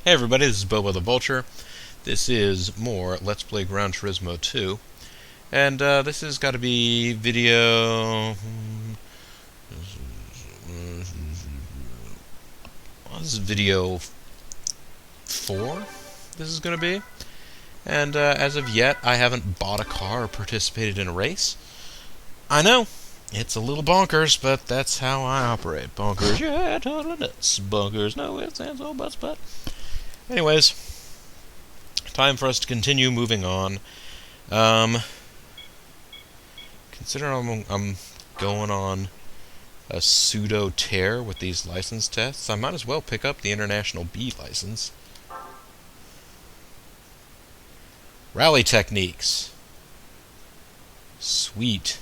Hey everybody, this is Bobo the Vulture. This is more Let's Play Gran Turismo 2. And this has got to be video... This is video 4, this is going to be. And as of yet, I haven't bought a car or participated in a race. I know, it's a little bonkers, but that's how I operate. Bonkers, yeah, totally nuts. Bonkers, no ifs, ands, or buts, but... Anyways, time for us to continue moving on. Considering I'm going on a pseudo tear with these license tests, I might as well pick up the International B license. Rally techniques. Sweet.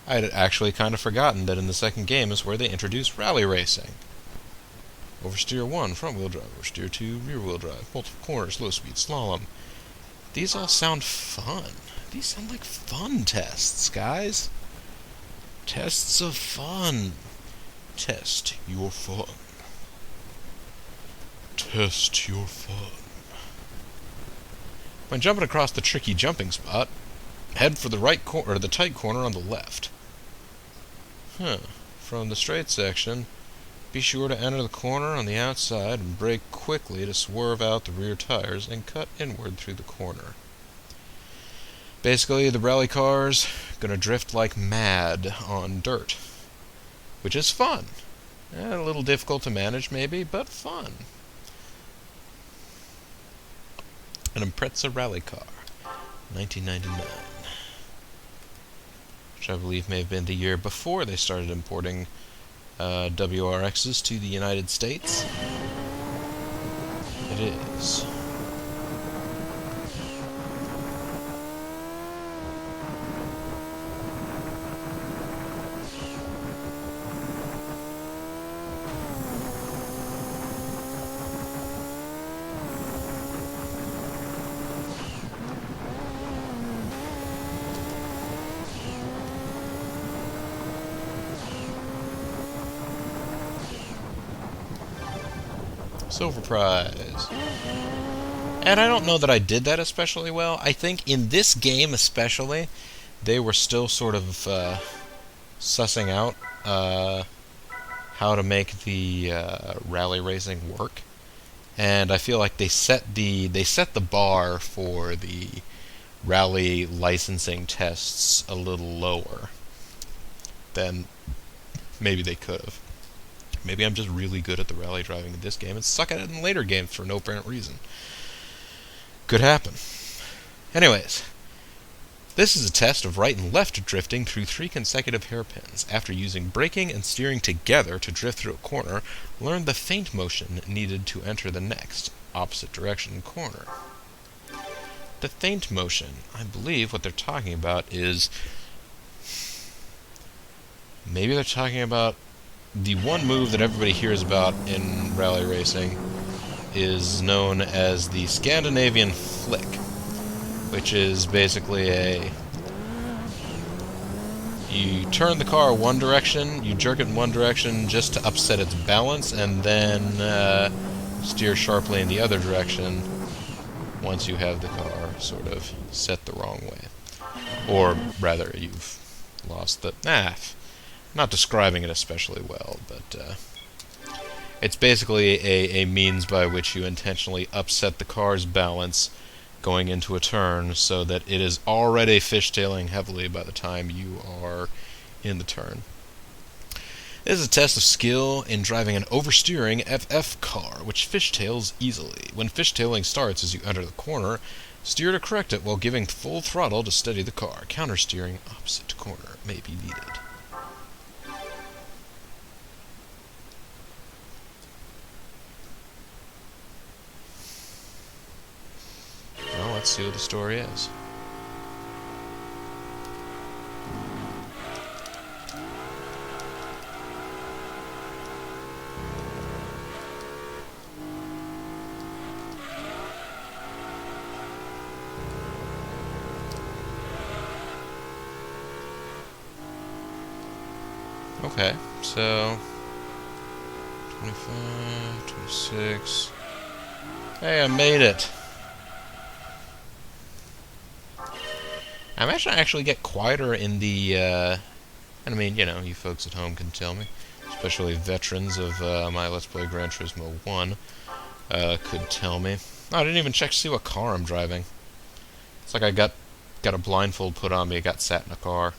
I had actually kind of forgotten that in the second game is where they introduced rally racing. Oversteer 1, front-wheel drive. Oversteer 2, rear-wheel drive. Multiple corners, low-speed, slalom. These all sound fun. These sound like fun tests, guys. Tests of fun. Test your fun. Test your fun. When jumping across the tricky jumping spot, head for the right corner, or the tight corner on the left. From the straight section, be sure to enter the corner on the outside and brake quickly to swerve out the rear tires and cut inward through the corner. Basically, the rally car's gonna drift like mad on dirt, which is fun. A little difficult to manage maybe, but fun. An Impreza rally car, 1999. Which I believe may have been the year before they started importing WRXs to the United States. It is. Silver prize. And I don't know that I did that especially well. I think in this game especially, they were still sort of sussing out how to make the rally racing work. And I feel like they set the bar for the rally licensing tests a little lower than maybe they could have. Maybe I'm just really good at the rally driving in this game and suck at it in later games for no apparent reason. Could happen. Anyways, this is a test of right and left drifting through 3 consecutive hairpins. After using braking and steering together to drift through a corner, learn the feint motion needed to enter the next, opposite direction corner. The feint motion, I believe what they're talking about is... Maybe they're talking about the one move that everybody hears about in rally racing is known as the Scandinavian flick, which is basically you turn the car one direction, you jerk it in one direction just to upset its balance, and then steer sharply in the other direction once you have the car sort of set the wrong way. Or rather, you've lost the... not describing it especially well, but it's basically a means by which you intentionally upset the car's balance going into a turn so that it is already fishtailing heavily by the time you are in the turn. This is a test of skill in driving an oversteering FF car, which fishtails easily. When fishtailing starts as you enter the corner, steer to correct it while giving full throttle to steady the car. Countersteering opposite corner may be needed. Let's see what the story is. Okay, so 25, 26... Hey, I made it. I imagine I actually get quieter in the, and I mean, you know, you folks at home can tell me, especially veterans of my Let's Play Gran Turismo 1 could tell me. Oh, I didn't even check to see what car I'm driving. It's like I got a blindfold put on me, I got sat in a car.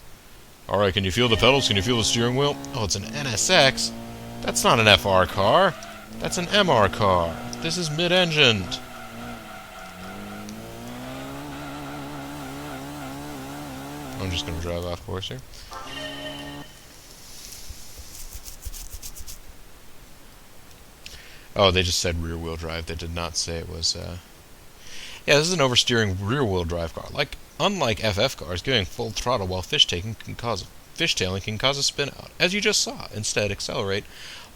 Alright, can you feel the pedals? Can you feel the steering wheel? Oh, it's an NSX? That's not an FR car. That's an MR car. This is mid-engined. I'm just going to drive off course here. Oh, they just said rear-wheel drive. They did not say it was, Yeah, this is an oversteering rear-wheel drive car. Unlike FF cars, going full throttle while fishtailing can cause a spin-out, as you just saw. Instead, accelerate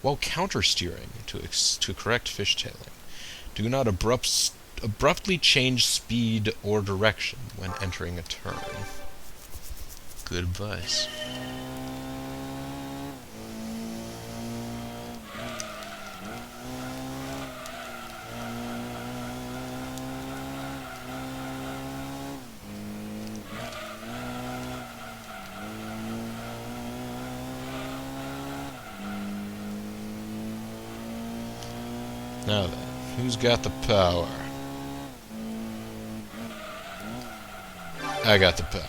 while counter-steering to correct fishtailing. Do not abruptly change speed or direction when entering a turn. Good advice. Now then, who's got the power? I got the power.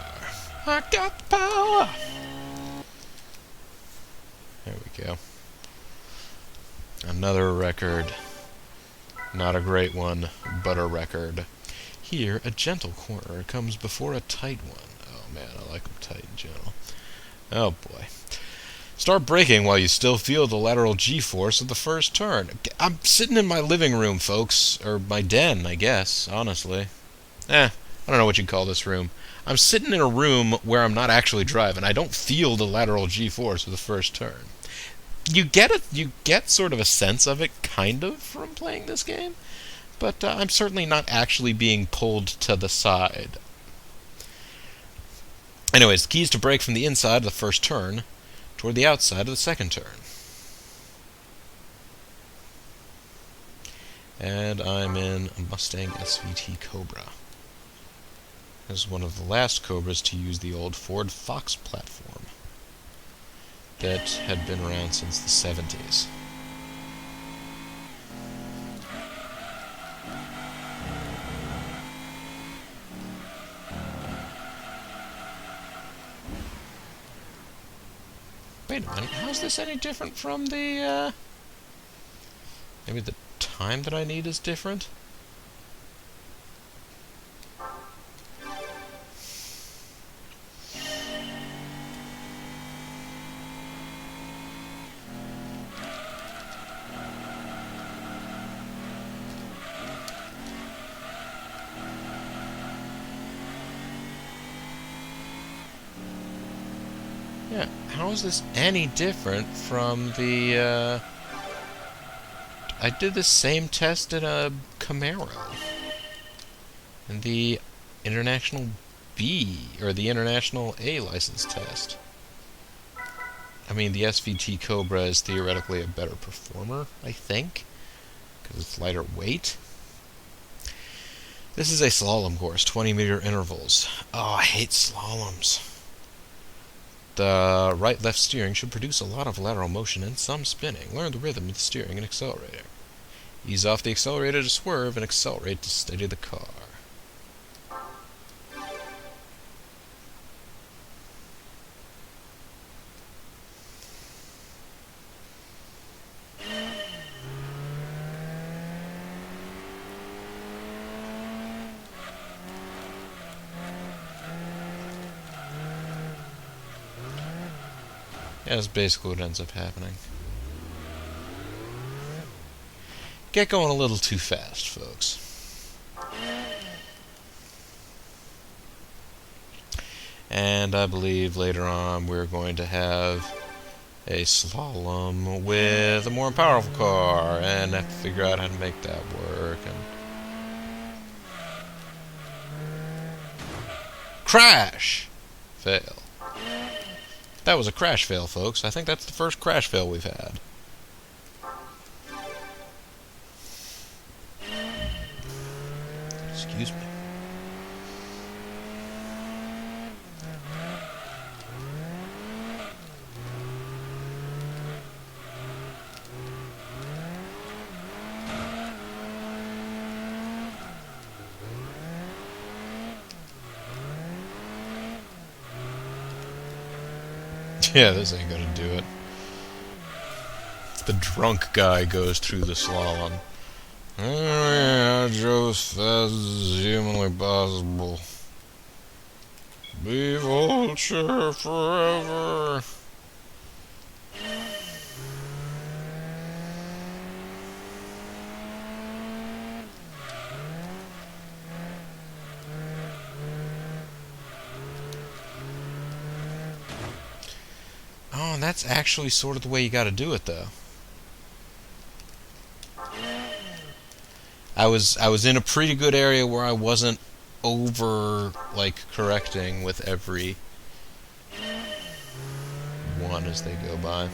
I got the power! There we go. Another record. Not a great one, but a record. Here, a gentle corner comes before a tight one. Oh man, I like them tight and gentle. Oh boy. Start braking while you still feel the lateral G-force of the first turn. I'm sitting in my living room, folks. Or my den, I guess, honestly. I don't know what you'd call this room. I'm sitting in a room where I'm not actually driving. I don't feel the lateral G-force of the first turn. You get sort of a sense of it, kind of, from playing this game. But I'm certainly not actually being pulled to the side. Anyways, the key is to brake from the inside of the first turn toward the outside of the second turn. And I'm in a Mustang SVT Cobra. This is one of the last Cobras to use the old Ford Fox platform that had been around since the 70s. Wait a minute, how's this any different from the, maybe the time that I need is different? Yeah, how is this any different from the, I did the same test in a Camaro. In the International B, or the International A license test. I mean, the SVT Cobra is theoretically a better performer, I think, because it's lighter weight. This is a slalom course, 20-meter intervals. Oh, I hate slaloms. The right-left steering should produce a lot of lateral motion and some spinning. Learn the rhythm of the steering and accelerator. Ease off the accelerator to swerve and accelerate to steady the car. Yeah, that's basically what ends up happening. Get going a little too fast, folks. And I believe later on we're going to have a slalom with a more powerful car, and have to figure out how to make that work. And crash! Fail. That was a crash fail, folks. I think that's the first crash fail we've had. Excuse me. Yeah, this ain't gonna do it. The drunk guy goes through the slalom. I drove as fast as humanly possible. Be vulture forever. Oh, and that's actually sort of the way you gotta do it, though. I was in a pretty good area where I wasn't over, like, correcting with every one as they go by.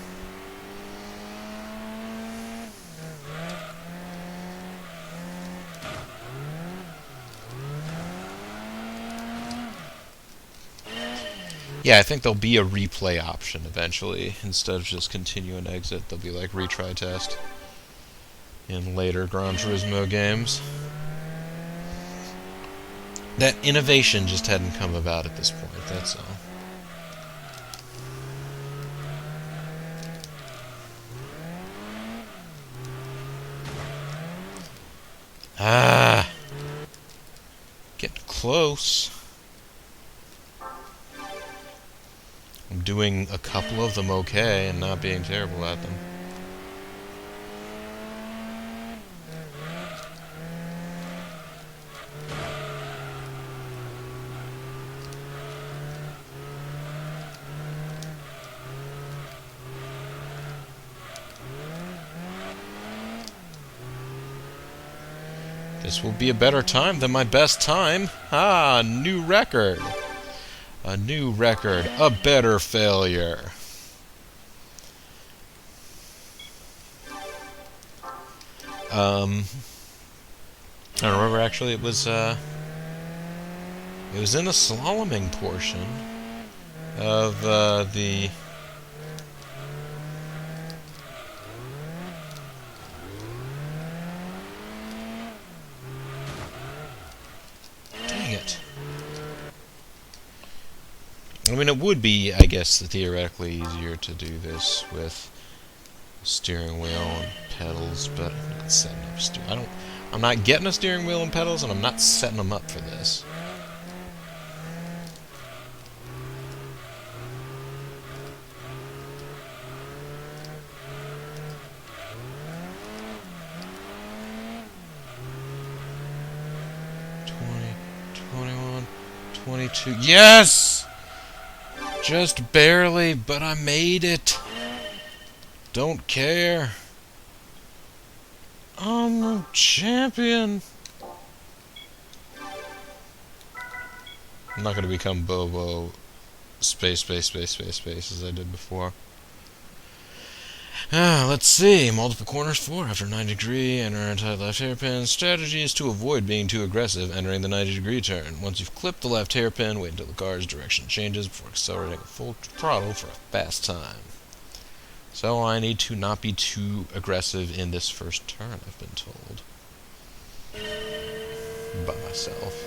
Yeah, I think there'll be a replay option eventually. Instead of just continue and exit, there'll be like retry test in later Gran Turismo games. That innovation just hadn't come about at this point, that's all. Ah! Getting close. I'm doing a couple of them okay and not being terrible at them. This will be a better time than my best time. Ah, new record. A new record. A better failure. I don't remember actually. It was in the slaloming portion of the. Dang it. I mean, it would be, I guess, theoretically easier to do this with steering wheel and pedals, but I'm not setting up I'm not getting a steering wheel and pedals, and I'm not setting them up for this. Yes! Just barely, but I made it. Don't care. I'm a champion. I'm not going to become Bobo space as I did before. Let's see. Multiple corners 4 after 90 degree. Enter anti-left hairpin. Strategy is to avoid being too aggressive entering the 90 degree turn. Once you've clipped the left hairpin, wait until the car's direction changes before accelerating at full throttle for a fast time. So I need to not be too aggressive in this first turn, I've been told. By myself.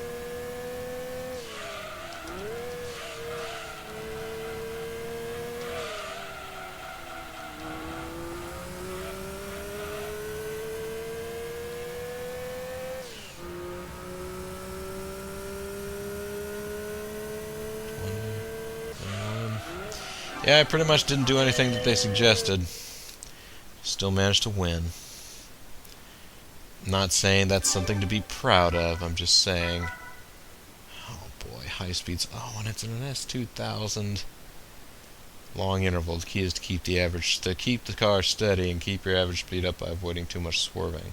Yeah, I pretty much didn't do anything that they suggested. Still managed to win. Not saying that's something to be proud of, I'm just saying... Oh boy, high speeds. Oh, and it's in an S2000. Long interval. The key is to keep the car steady and keep your average speed up by avoiding too much swerving.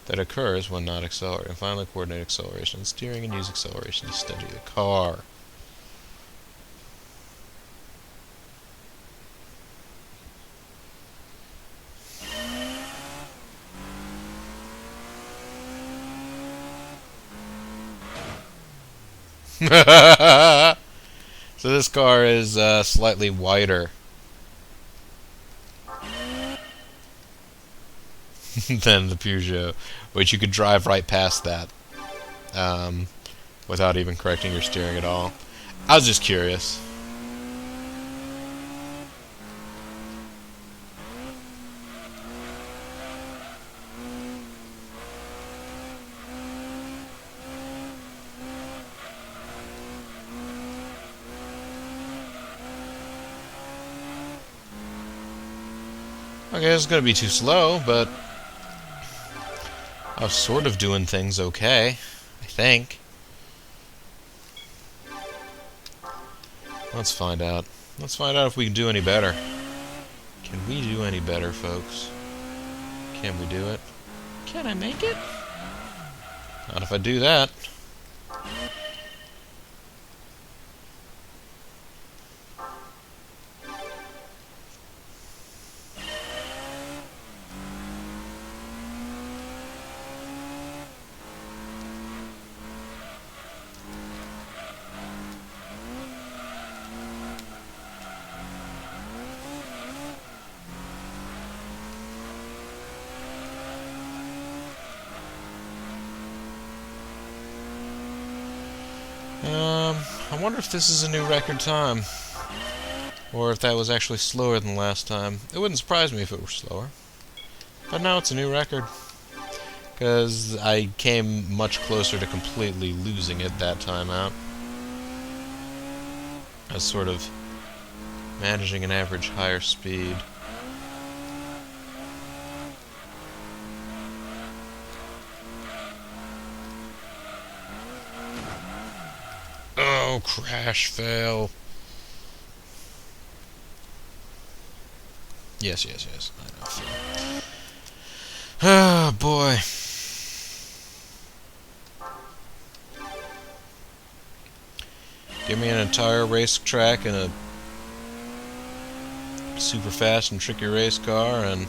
That occurs when not accelerating. Finally, coordinate acceleration and steering and use acceleration to steady the car. So this car is slightly wider than the Peugeot, which you could drive right past that without even correcting your steering at all. I was just curious. Okay, it's gonna be too slow, but I was sort of doing things okay, I think. Let's find out. Let's find out if we can do any better. Can we do any better, folks? Can we do it? Can I make it? Not if I do that. I wonder if this is a new record time, or if that was actually slower than last time. It wouldn't surprise me if it were slower, but no, it's a new record, because I came much closer to completely losing it that time out. I was sort of managing an average higher speed. Oh, crash fail. Yes, yes, yes. I know. Oh, boy. Give me an entire racetrack and a super fast and tricky race car, and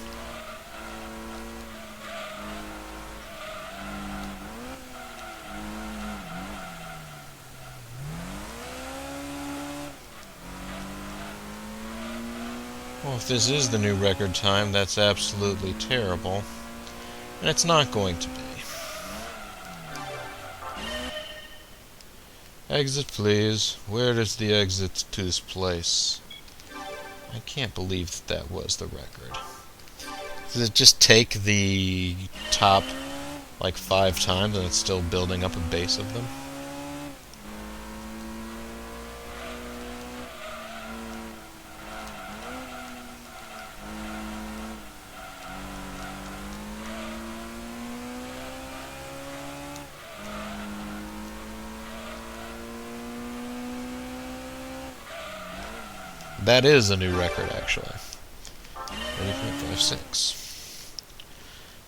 well, if this is the new record time, that's absolutely terrible. And it's not going to be. Exit, please. Where is the exit to this place? I can't believe that was the record. Does it just take the top, like, 5 times and it's still building up a base of them? That is a new record, actually. 80.56.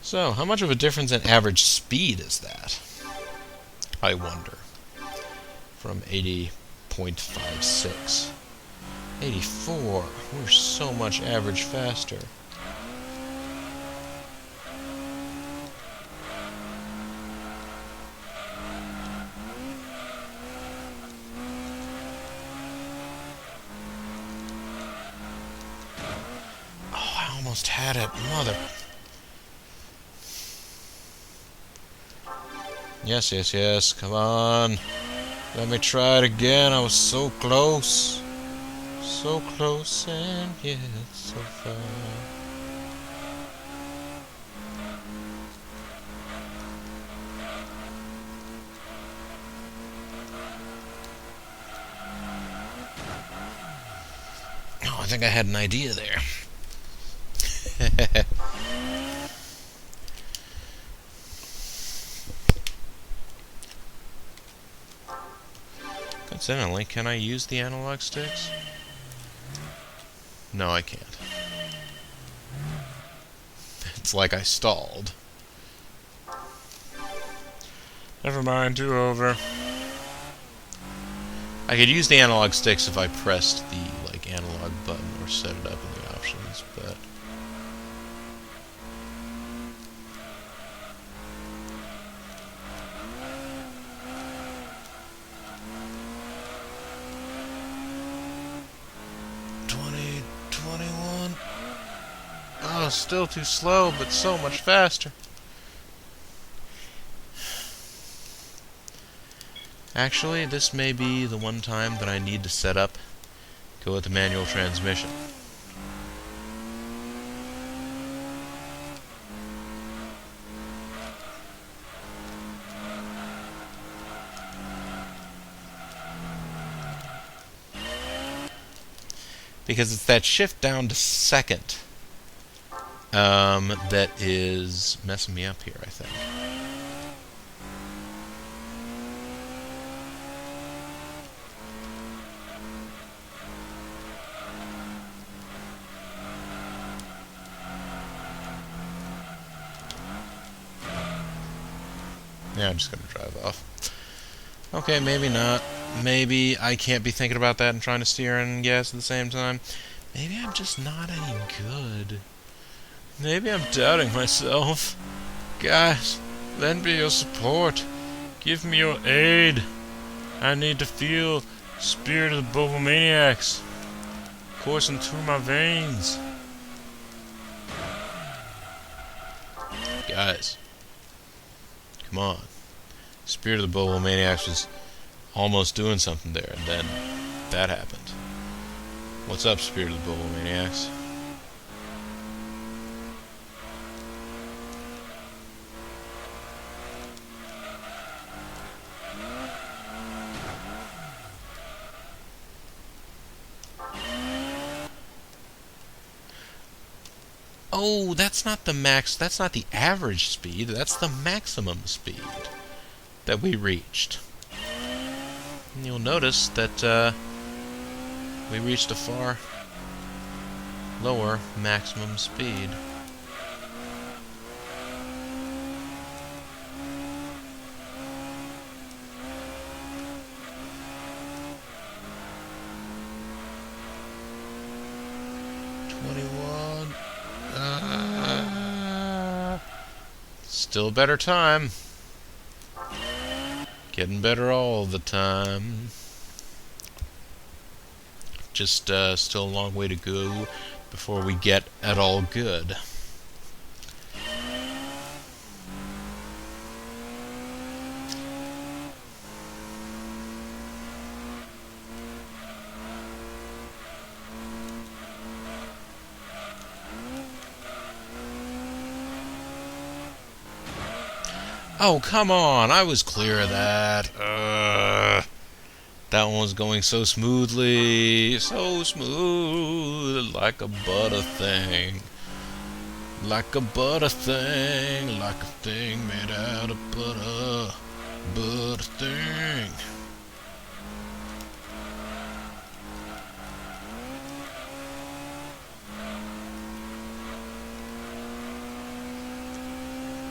So, how much of a difference in average speed is that? I wonder. From 80.56. 84. We're so much average faster. Almost had it, mother. Yes, yes, yes, come on. Let me try it again. I was so close. So close and yet so far. Oh, I think I had an idea there. Coincidentally, can I use the analog sticks? No, I can't. It's like I stalled. Never mind, do over. I could use the analog sticks if I pressed the analog button or set it up in the options, but Oh, still too slow, but so much faster. Actually, this may be the one time that I need to set up, go with the manual transmission. Because it's that shift down to second that is messing me up here, I think. Yeah, I'm just gonna drive off. Okay, maybe not. Maybe I can't be thinking about that and trying to steer and gas at the same time. Maybe I'm just not any good. Maybe I'm doubting myself. Guys, lend me your support. Give me your aid. I need to feel the spirit of the Bobomaniacs coursing through my veins. Guys, come on. Spirit of the Bobomaniacs was almost doing something there, and then that happened. What's up, Spirit of the Bobomaniacs? Oh, that's not the max, that's not the average speed, that's the maximum speed that we reached. And you'll notice that we reached a far lower maximum speed. Still a better time. Getting better all the time. Just still a long way to go before we get at all good. Oh, come on! I was clear of that. That one was going so smoothly. So smooth. Like a butter thing. Like a butter thing. Like a thing made out of butter. Butter thing.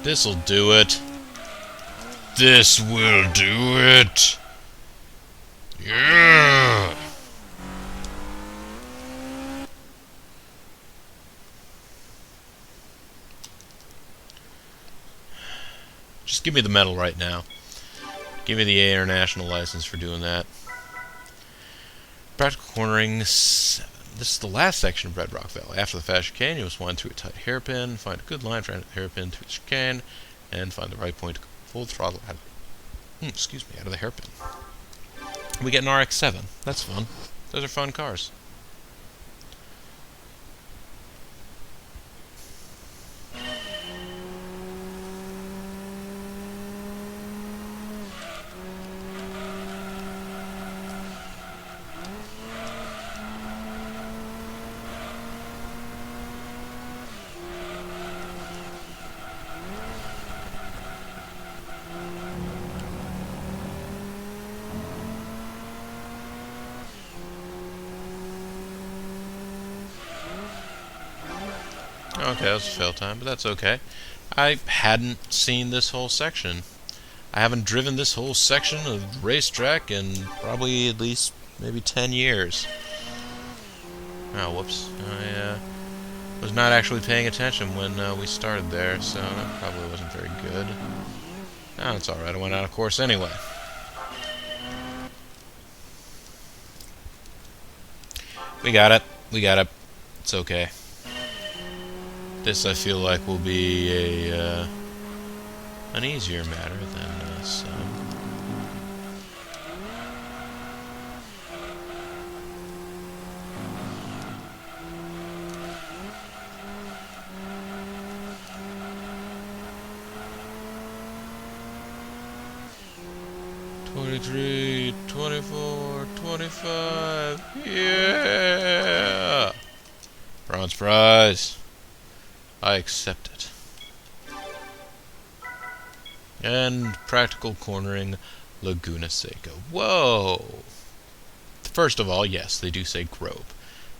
This'll do it. This will do it. Yeah. Just give me the medal right now. Give me the international license for doing that. Practical cornering 7. This is the last section of Red Rock Valley. After the fast chicane, you must wind through a tight hairpin, find a good line for the hairpin through the chicane, and find the right point to full throttle out of the hairpin. We get an RX-7. That's fun. Those are fun cars. Okay, that was a fail time, but that's okay. I hadn't seen this whole section. I haven't driven this whole section of racetrack in probably at least maybe 10 years. Oh, whoops. I was not actually paying attention when we started there, so that probably wasn't very good. Oh, it's alright, I went out of course anyway. We got it. We got it. It's okay. This I feel like will be a an easier matter than some. "23, 24, 25, yeah! Bronze prize. I accept it." And practical cornering, Laguna Seca. Whoa! First of all, yes, they do say Grove.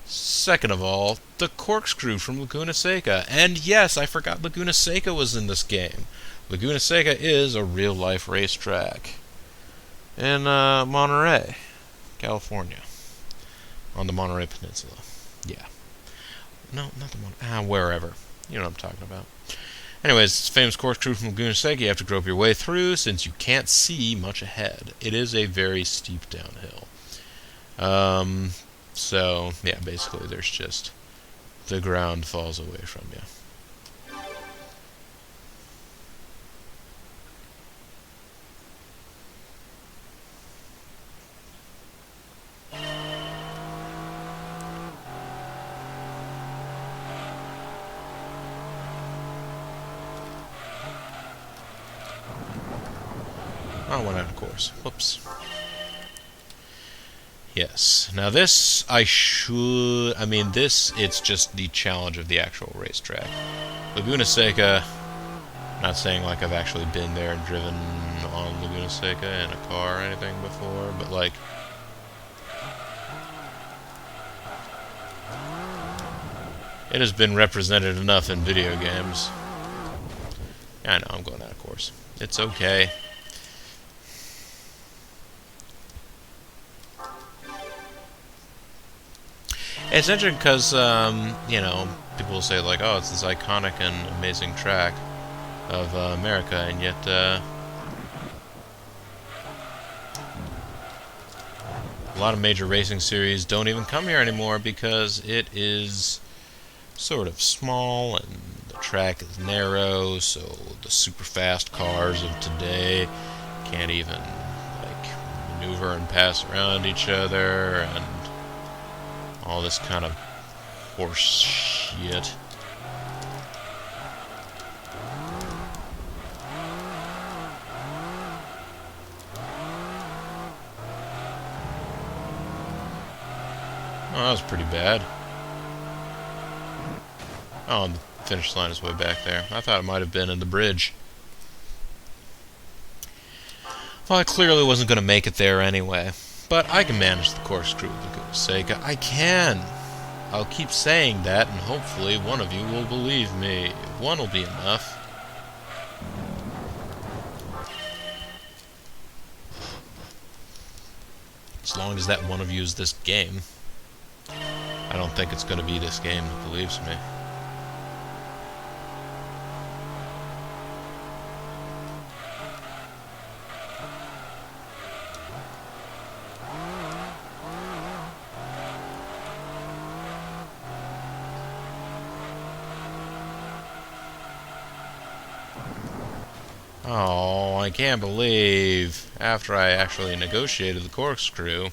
Second of all, the corkscrew from Laguna Seca. And yes, I forgot Laguna Seca was in this game. Laguna Seca is a real-life racetrack in Monterey, California, on the Monterey Peninsula. Yeah. No, not the Monterey. Wherever. You know what I'm talking about. Anyways, it's famous corkscrew from Laguna Seca. You have to grope your way through since you can't see much ahead. It is a very steep downhill. So, yeah, basically there's just the ground falls away from you. I went out of course. Whoops. Yes. Now this, it's just the challenge of the actual racetrack. Laguna Seca, not saying like I've actually been there and driven on Laguna Seca in a car or anything before, but like, it has been represented enough in video games. I know, I'm going out of course. It's okay. It's interesting because, you know, people will say, like, oh, it's this iconic and amazing track of America, and yet, a lot of major racing series don't even come here anymore because it is sort of small, and the track is narrow, so the super fast cars of today can't even, like, maneuver and pass around each other, and all this kind of horse shit. Oh, that was pretty bad. Oh, the finish line is way back there. I thought it might have been in the bridge. Well, I clearly wasn't going to make it there anyway. But I can manage the corkscrew for goodness sake. I can. I'll keep saying that, and hopefully one of you will believe me. One will be enough. As long as that one of you is this game. I don't think it's going to be this game that believes me. Oh, I can't believe, after I actually negotiated the corkscrew,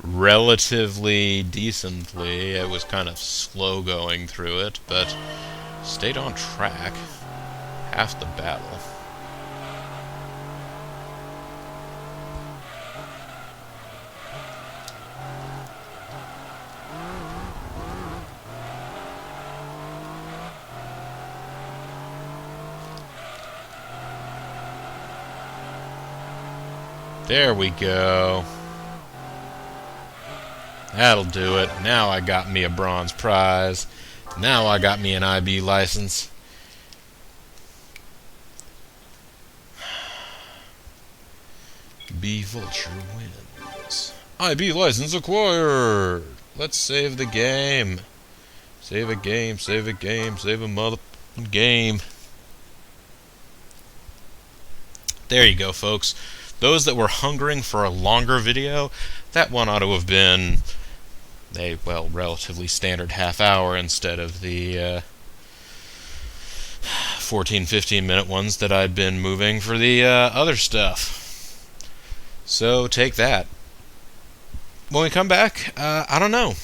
relatively decently, it was kind of slow going through it, but stayed on track, half the battle. There we go. That'll do it. Now I got me a bronze prize. Now I got me an IB license. B Vulture wins. IB license acquired. Let's save the game. Save a game, save a game, save a motherfucking game. There you go, folks. Those that were hungering for a longer video, that one ought to have been a, well, relatively standard half hour instead of the 14, 15-minute ones that I'd been moving for the other stuff. So take that. When we come back, I don't know.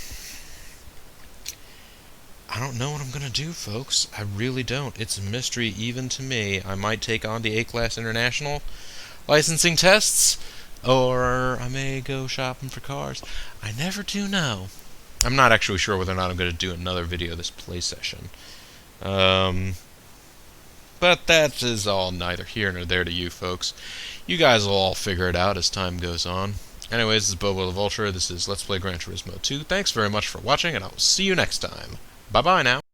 I don't know what I'm going to do, folks. I really don't. It's a mystery even to me. I might take on the A-Class International licensing tests, or I may go shopping for cars. I never do know. I'm not actually sure whether or not I'm going to do another video of this play session. But that is all neither here nor there to you folks. You guys will all figure it out as time goes on. Anyways, this is Bobo the Vulture. This is Let's Play Gran Turismo 2. Thanks very much for watching, and I will see you next time. Bye-bye now.